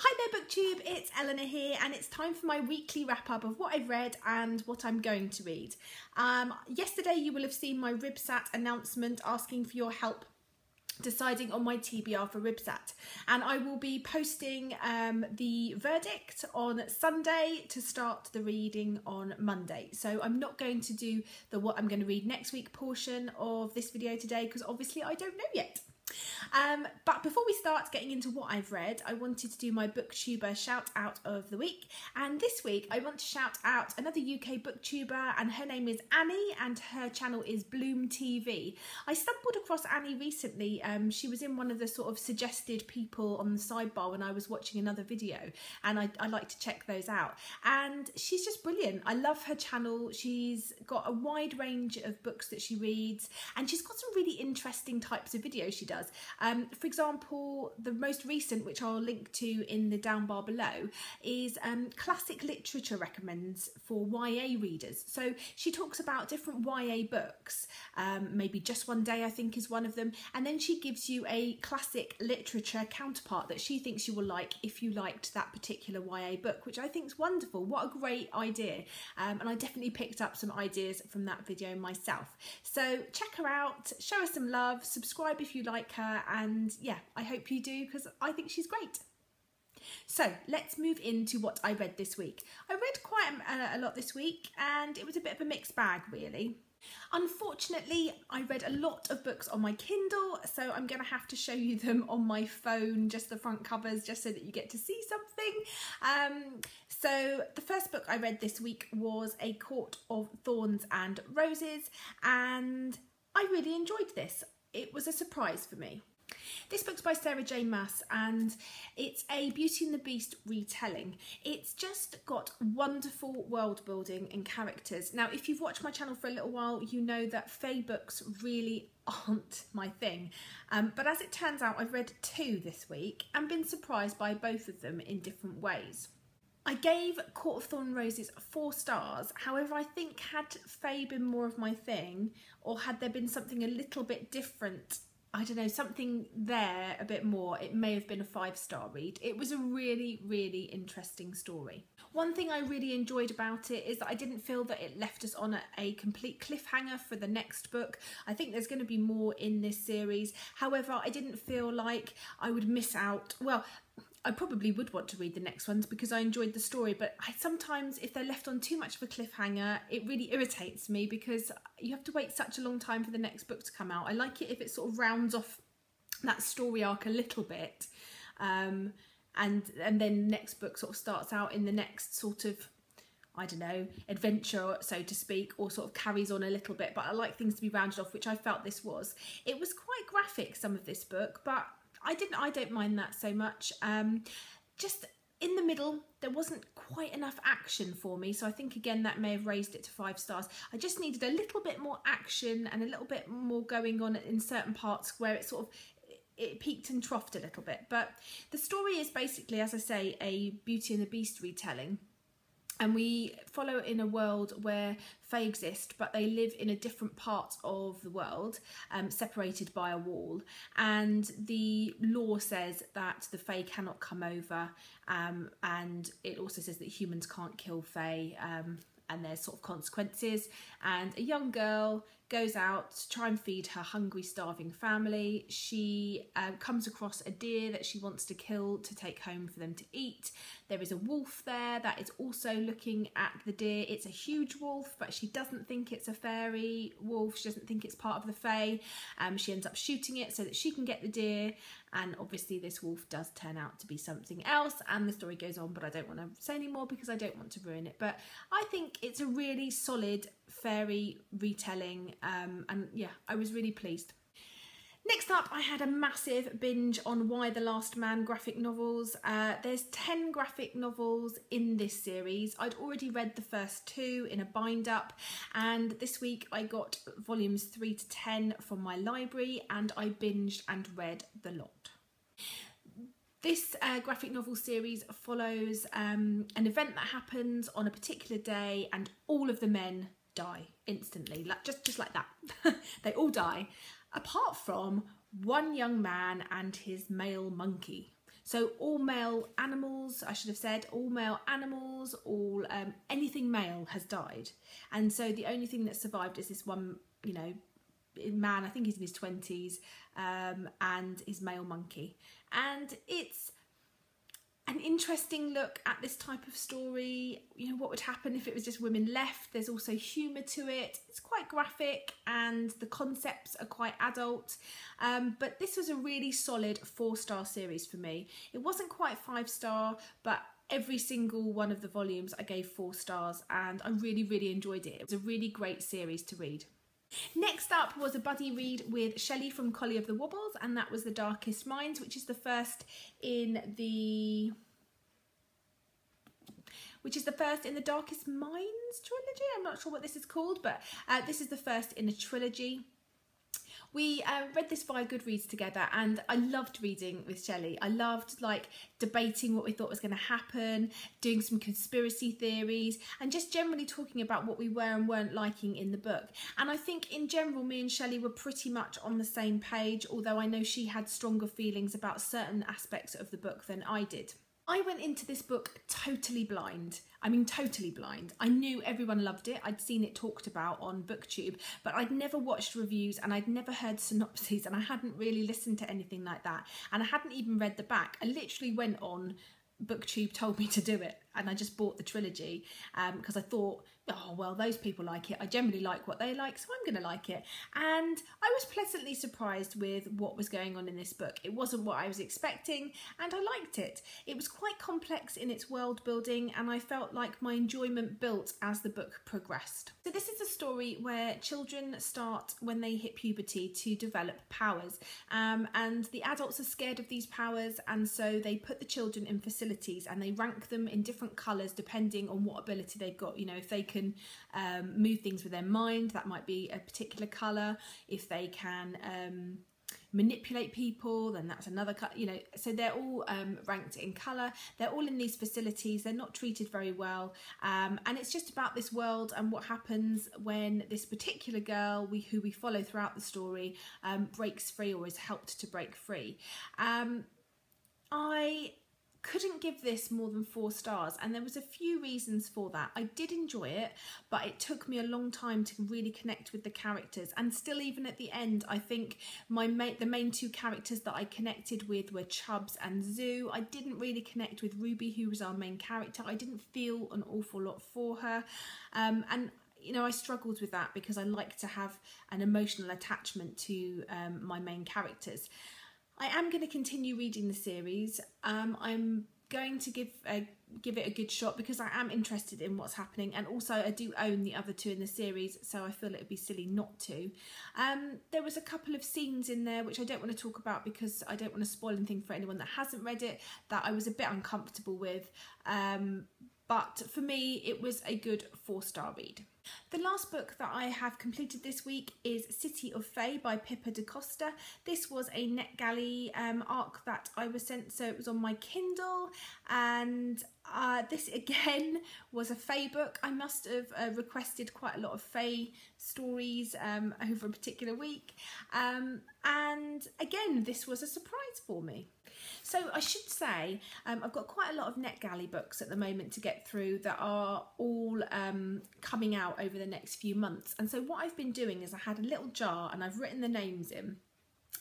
Hi there Booktube, it's Eleanor here and it's time for my weekly wrap up of what I've read and what I'm going to read. Yesterday you will have seen my RibSat announcement asking for your help deciding on my TBR for RibSat, and I will be posting the verdict on Sunday to start the reading on Monday. So I'm not going to do the what I'm going to read next week portion of this video today because obviously I don't know yet. But before we start getting into what I've read, I wanted to do my Booktuber shout out of the week, and this week I want to shout out another UK Booktuber, and her name is Annie and her channel is Bloom TV. I stumbled across Annie recently. She was in one of the sort of suggested people on the sidebar when I was watching another video, and I like to check those out, and she's just brilliant. I love her channel. She's got a wide range of books that she reads, and she's got some really interesting types of videos she does. For example, the most recent, which I'll link to in the down bar below, is classic literature recommends for YA readers. So she talks about different YA books, maybe Just One Day I think is one of them, and then she gives you a classic literature counterpart that she thinks you will like if you liked that particular YA book, which I think is wonderful. What a great idea, and I definitely picked up some ideas from that video myself. So check her out, show her some love, subscribe if you like her, and yeah, I hope you do because I think she's great. So let's move into what I read this week. I read quite a lot this week and it was a bit of a mixed bag really. Unfortunately, I read a lot of books on my Kindle, so I'm going to have to show you them on my phone, just the front covers, just so that you get to see something. So the first book I read this week was A Court of Thorns and Roses, and I really enjoyed this. It was a surprise for me. This book's by Sarah J Maas and it's a Beauty and the Beast retelling. It's just got wonderful world building and characters. Now, if you've watched my channel for a little while, you know that fae books really aren't my thing. But as it turns out, I've read two this week and been surprised by both of them in different ways. I gave Court of Thorns and Roses 4 stars. However, I think had fae been more of my thing, or had there been something a little bit different, I don't know, something there a bit more, it may have been a 5-star read. It was a really, really interesting story. One thing I really enjoyed about it is that I didn't feel that it left us on a complete cliffhanger for the next book. I think there's going to be more in this series. However, I didn't feel like I would miss out. Well, I probably would want to read the next ones because I enjoyed the story, but sometimes if they're left on too much of a cliffhanger, it really irritates me because you have to wait such a long time for the next book to come out. I like it if it sort of rounds off that story arc a little bit, and then the next book sort of starts out in the next sort of, I don't know, adventure, so to speak, or sort of carries on a little bit, but I like things to be rounded off, which I felt this was. It was quite graphic, some of this book, but I don't mind that so much. Just in the middle, there wasn't quite enough action for me, so I think again that may have raised it to 5 stars. I just needed a little bit more action and a little bit more going on in certain parts where it sort of it peaked and troughed a little bit. But the story is basically, as I say, a Beauty and the Beast retelling. And we follow in a world where fae exist, but they live in a different part of the world, separated by a wall. And the law says that the fae cannot come over, and it also says that humans can't kill fae, and there's sort of consequences. And a young girl goes out to try and feed her hungry, starving family. She comes across a deer that she wants to kill to take home for them to eat. There is a wolf there that is also looking at the deer. It's a huge wolf, but she doesn't think it's a fairy wolf. She doesn't think it's part of the fae. She ends up shooting it so that she can get the deer. And obviously this wolf does turn out to be something else, and the story goes on, but I don't want to say any more because I don't want to ruin it. But I think it's a really solid fairy retelling, and yeah, I was really pleased. Next up, I had a massive binge on Y the Last Man graphic novels. There's 10 graphic novels in this series. I'd already read the first 2 in a bind up, and this week I got volumes 3 to 10 from my library and I binged and read the lot. This graphic novel series follows an event that happens on a particular day and all of the men die instantly, like just like that. They all die, apart from one young man and his male monkey. So all male animals, I should have said, all male animals, all anything male has died. And so the only thing that survived is this one, you know, man, I think he's in his 20s, and his male monkey. And it's an interesting look at this type of story. You know, what would happen if it was just women left? There's also humour to it. It's quite graphic and the concepts are quite adult. But this was a really solid 4-star series for me. It wasn't quite 5-star, but every single one of the volumes I gave 4 stars, and I really, really enjoyed it. It was a really great series to read. Next up was a buddy read with Shelley from Collie of the Wobbles, and that was The Darkest Minds, which is the first in the Darkest Minds trilogy. I'm not sure what this is called, but this is the first in a trilogy. We read this via Goodreads together, and I loved reading with Shelley. I loved like debating what we thought was going to happen, doing some conspiracy theories, and just generally talking about what we were and weren't liking in the book. And I think in general, me and Shelley were pretty much on the same page, although I know she had stronger feelings about certain aspects of the book than I did. I went into this book totally blind. I mean, totally blind. I knew everyone loved it. I'd seen it talked about on Booktube, but I'd never watched reviews and I'd never heard synopses, and I hadn't really listened to anything like that. And I hadn't even read the back. I literally went on Booktube, told me to do it, and I just bought the trilogy because I thought, oh, well, those people like it. I generally like what they like, so I'm going to like it. And I was pleasantly surprised with what was going on in this book. It wasn't what I was expecting, and I liked it. It was quite complex in its world building, and I felt like my enjoyment built as the book progressed. So this is a story where children start, when they hit puberty, to develop powers. And the adults are scared of these powers, and so they put the children in facilities and they rank them in different colours depending on what ability they've got. You know, if they can move things with their mind, that might be a particular colour. If they can manipulate people, then that's another colour. You know, so they're all ranked in colour. They're all in these facilities. They're not treated very well, and it's just about this world and what happens when this particular girl, who we follow throughout the story, breaks free or is helped to break free. I couldn't give this more than 4 stars, and there was a few reasons for that. I did enjoy it, but it took me a long time to really connect with the characters, and still even at the end I think the main 2 characters that I connected with were Chubbs and Zoo. I didn't really connect with Ruby, who was our main character. I didn't feel an awful lot for her, and you know, I struggled with that because I like to have an emotional attachment to my main characters. I am going to continue reading the series. I'm going to give it a good shot because I am interested in what's happening, and also I do own the other 2 in the series, so I feel it would be silly not to. There was a couple of scenes in there which I don't want to talk about because I don't want to spoil anything for anyone that hasn't read it, that I was a bit uncomfortable with. But for me, it was a good 4-star read. The last book that I have completed this week is City of Fae by Pippa da Costa. This was a NetGalley arc that I was sent, so it was on my Kindle, and this again was a Fae book. I must have requested quite a lot of Fae stories over a particular week, and again this was a surprise for me. So I should say I've got quite a lot of NetGalley books at the moment to get through that are all coming out over the next few months. And so what I've been doing is I had a little jar and I've written the names in.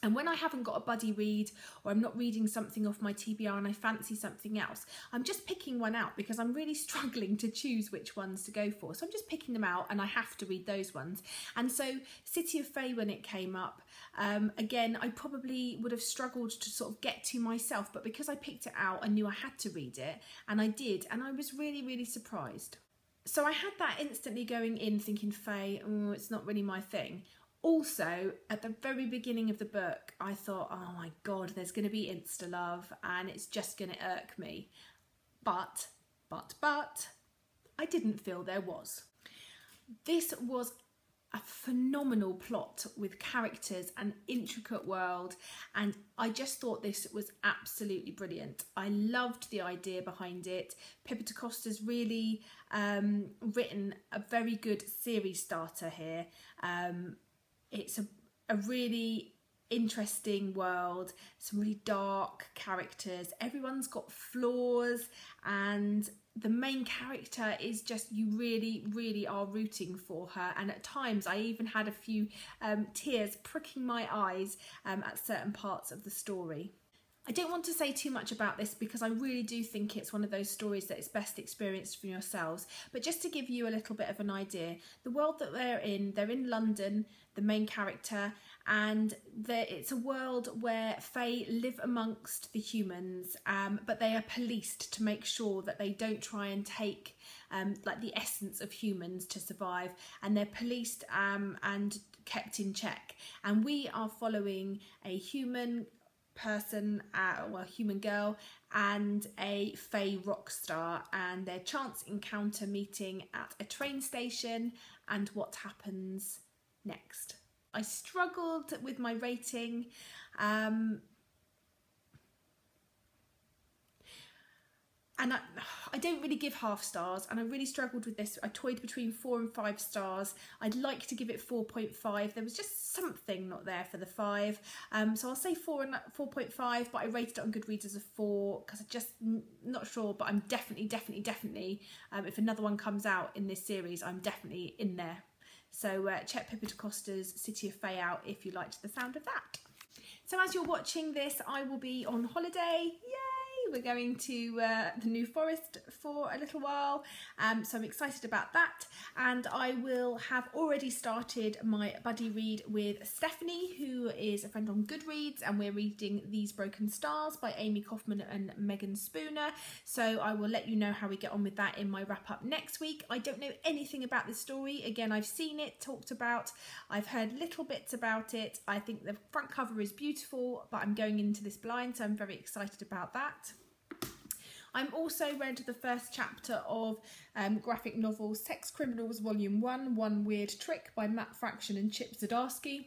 And when I haven't got a buddy read, or I'm not reading something off my TBR and I fancy something else, I'm just picking one out because I'm really struggling to choose which ones to go for. So I'm just picking them out and I have to read those ones. And so City of Fae, when it came up, again, I probably would have struggled to sort of get to myself, but because I picked it out, I knew I had to read it, and I did, and I was really, really surprised. So I had that instantly going in thinking, Fae, oh, it's not really my thing. Also, at the very beginning of the book, I thought, oh my God, there's going to be insta-love and it's just going to irk me. But, I didn't feel there was. This was a phenomenal plot with characters and intricate world, and I just thought this was absolutely brilliant. I loved the idea behind it. Pippa da Costa's really written a very good series starter here. It's a really interesting world, some really dark characters. Everyone's got flaws, and the main character is just, you really are rooting for her, and at times I even had a few tears pricking my eyes at certain parts of the story. I don't want to say too much about this because I really do think it's one of those stories that is best experienced for yourselves, but just to give you a little bit of an idea, the world that they're in London, the main character, and it's a world where Fae live amongst the humans, but they are policed to make sure that they don't try and take like the essence of humans to survive, and they're policed and kept in check. And we are following a human person, human girl, and a Fae rock star, and their chance encounter meeting at a train station and what happens next. I struggled with my rating. And I don't really give half stars, and I really struggled with this. I toyed between 4 and 5 stars. I'd like to give it 4.5. There was just something not there for the 5. So I'll say 4 and 4.5, but I rated it on Goodreads as a 4 because I'm just not sure, but I'm definitely, if another one comes out in this series, I'm definitely in there. So check Pippa DaCosta's City of Fae out if you liked the sound of that. So as you're watching this, I will be on holiday. Yay! We're going to the New Forest for a little while, so I'm excited about that, and I will have already started my buddy read with Stephanie, who is a friend on Goodreads, and we're reading These Broken Stars by Amy Kaufman and Megan Spooner, so I will let you know how we get on with that in my wrap up next week. I don't know anything about this story. Again, I've seen it talked about, I've heard little bits about it. I think the front cover is beautiful, but I'm going into this blind, so I'm very excited about that. I'm also read the first chapter of graphic novel Sex Criminals Volume 1, One Weird Trick by Matt Fraction and Chip Zdarsky.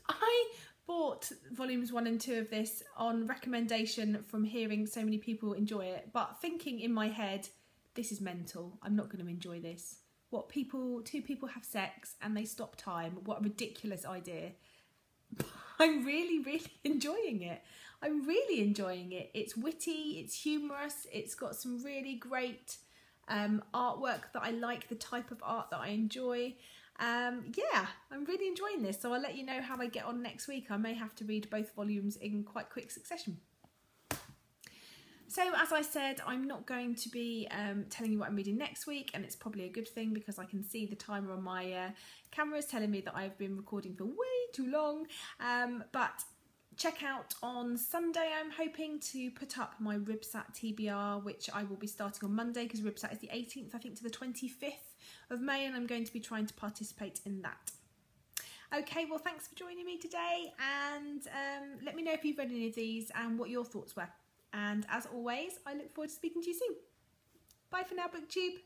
I bought volumes 1 and 2 of this on recommendation from hearing so many people enjoy it, but thinking in my head, this is mental, I'm not going to enjoy this. What, two people have sex and they stop time? What a ridiculous idea. I'm really enjoying it. I'm really enjoying it. It's witty, it's humorous, it's got some really great artwork that I like, the type of art that I enjoy. Yeah, I'm really enjoying this, so I'll let you know how I get on next week. I may have to read both volumes in quite quick succession. So as I said, I'm not going to be telling you what I'm reading next week, and it's probably a good thing because I can see the timer on my camera is telling me that I've been recording for way too long, but check out on Sunday. I'm hoping to put up my Ribsat TBR, which I will be starting on Monday because Ribsat is the 18th, I think, to the 25th of May, and I'm going to be trying to participate in that. Okay, well, thanks for joining me today, and let me know if you've read any of these and what your thoughts were. And as always, I look forward to speaking to you soon. Bye for now, Booktube.